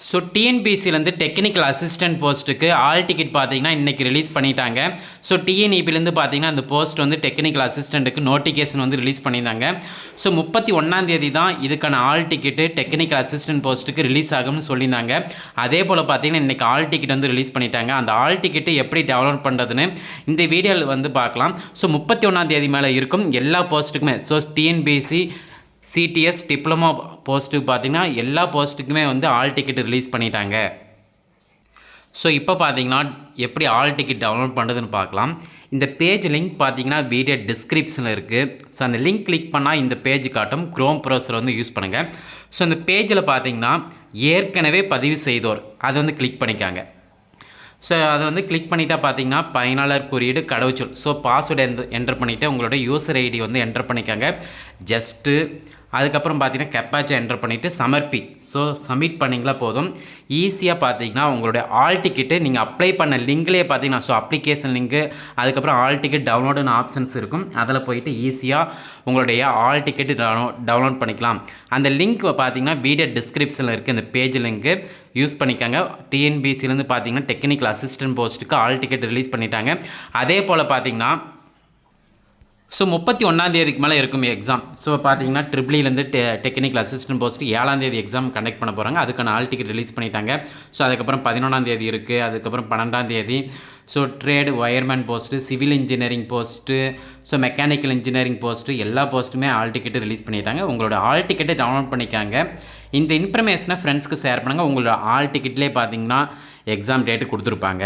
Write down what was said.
So டிஎன்பிசிலேருந்து technical assistant போஸ்ட்டுக்கு all ticket பார்த்தீங்கன்னா இன்றைக்கி ரிலீஸ் பண்ணிட்டாங்க. ஸோ டிஎன்இபிலேருந்து பார்த்தீங்கன்னா அந்த போஸ்ட் வந்து டெக்னிக்கல் அசிஸ்டண்ட்டுக்கு நோட்டிஃபிகேஷன் வந்து ரிலீஸ் பண்ணியிருந்தாங்க. ஸோ 31 தான் இதுக்கான ஆல் டிக்கெட்டு டெக்னிக்கல் அசிஸ்டன்ட் போஸ்ட்டுக்கு ரிலீஸ் ஆகும்னு சொல்லியிருந்தாங்க. அதே போல் பார்த்தீங்கன்னா இன்றைக்கி ஆல் டிக்கெட் வந்து ரிலீஸ் பண்ணிட்டாங்க. அந்த ஆல் டிக்கெட்டு எப்படி டவுன்லோட் பண்ணுறதுன்னு இந்த வீடியோவில் வந்து பார்க்கலாம். ஸோ 31 மேலே இருக்கும் எல்லா போஸ்ட்டுக்குமே. ஸோ டிஎன்பிசி சிடிஎஸ் டிப்ளமோ போஸ்ட்டுக்கு பார்த்தீங்கன்னா எல்லா போஸ்ட்டுக்குமே வந்து ஆல் டிக்கெட் ரிலீஸ் பண்ணிட்டாங்க. ஸோ இப்போ பார்த்தீங்கன்னா எப்படி ஆல் டிக்கெட் டவுன்லோட் பண்ணுறதுன்னு பார்க்கலாம். இந்த பேஜ் லிங்க் பார்த்தீங்கன்னா வீடியோ டிஸ்கிரிப்ஷனில் இருக்குது. ஸோ அந்த லிங்க் கிளிக் பண்ணால் இந்த பேஜ் காட்டும். க்ரோம் ப்ரௌசரை வந்து யூஸ் பண்ணுங்கள். ஸோ இந்த பேஜில் பார்த்தீங்கன்னா ஏற்கனவே பதிவு செய்தோர் அதை வந்து கிளிக் பண்ணிக்காங்க. ஸோ அதை வந்து கிளிக் பண்ணிட்டா பார்த்தீங்கன்னா பயனாளர் குறியீடு கடவுச்சொல். ஸோ பாஸ்வேர்டு என்டர் பண்ணிவிட்டு உங்களோட யூசர் ஐடி வந்து என்டர் பண்ணிக்காங்க. ஜஸ்ட்டு அதுக்கப்புறம் பார்த்தீங்கன்னா கெப்பாச்சா என்டர் பண்ணிவிட்டு சமர்ப்பி. ஸோ சப்மிட் பண்ணிங்களா போதும். ஈஸியாக பார்த்தீங்கன்னா உங்களுடைய ஆல் டிக்கெட்டு நீங்கள் அப்ளை பண்ண லிங்க்லேயே பார்த்தீங்கன்னா ஸோ அப்ளிகேஷன் லிங்க்கு அதுக்கப்புறம் ஆல் டிக்கெட் டவுன்லோடுன்னு ஆப்ஷன்ஸ் இருக்கும். அதில் போயிட்டு ஈஸியாக உங்களுடைய ஆல் டிக்கெட்டு டவுன்லோட் பண்ணிக்கலாம். அந்த லிங்க் பார்த்தீங்கன்னா வீடியோ டிஸ்கிரிப்ஷனில் இருக்குது. இந்த பேஜ் லிங்க்கு யூஸ் பண்ணிக்காங்க. டிஎன்பிசிலேருந்து பார்த்தீங்கன்னா டெக்னிக்கல் அசிஸ்டன்ட் போஸ்ட்டுக்கு ஆல் டிக்கெட் ரிலீஸ் பண்ணிட்டாங்க. அதே போல் பார்த்தீங்கன்னா ஸோ 31 மேலே இருக்கும் எக்ஸாம். ஸோ பார்த்தீங்கன்னா ட்ரிபிளிலேருந்து technical assistant post 7 exam conduct பண்ண போகிறாங்க. அதுக்கான ஆல் டிக்கெட் ரிலீஸ் பண்ணிட்டாங்க. ஸோ அதுக்கப்புறம் 11 இருக்குது. அதுக்கப்புறம் 12 so trade wireman post, civil engineering post, so mechanical engineering post எல்லா போஸ்ட்டுமே ஆல் டிக்கெட்டு ரிலீஸ் பண்ணிட்டாங்க. உங்களோட ஆல் டிக்கெட்டை டவுன்லோட் பண்ணிக்காங்க. இந்த இன்ஃபர்மேஷனை ஃப்ரெண்ட்ஸ்க்கு ஷேர் பண்ணுங்கள். உங்களோட ஆல் டிக்கெட்லேயே பார்த்தீங்கன்னா எக்ஸாம் டேட்டு கொடுத்துருப்பாங்க.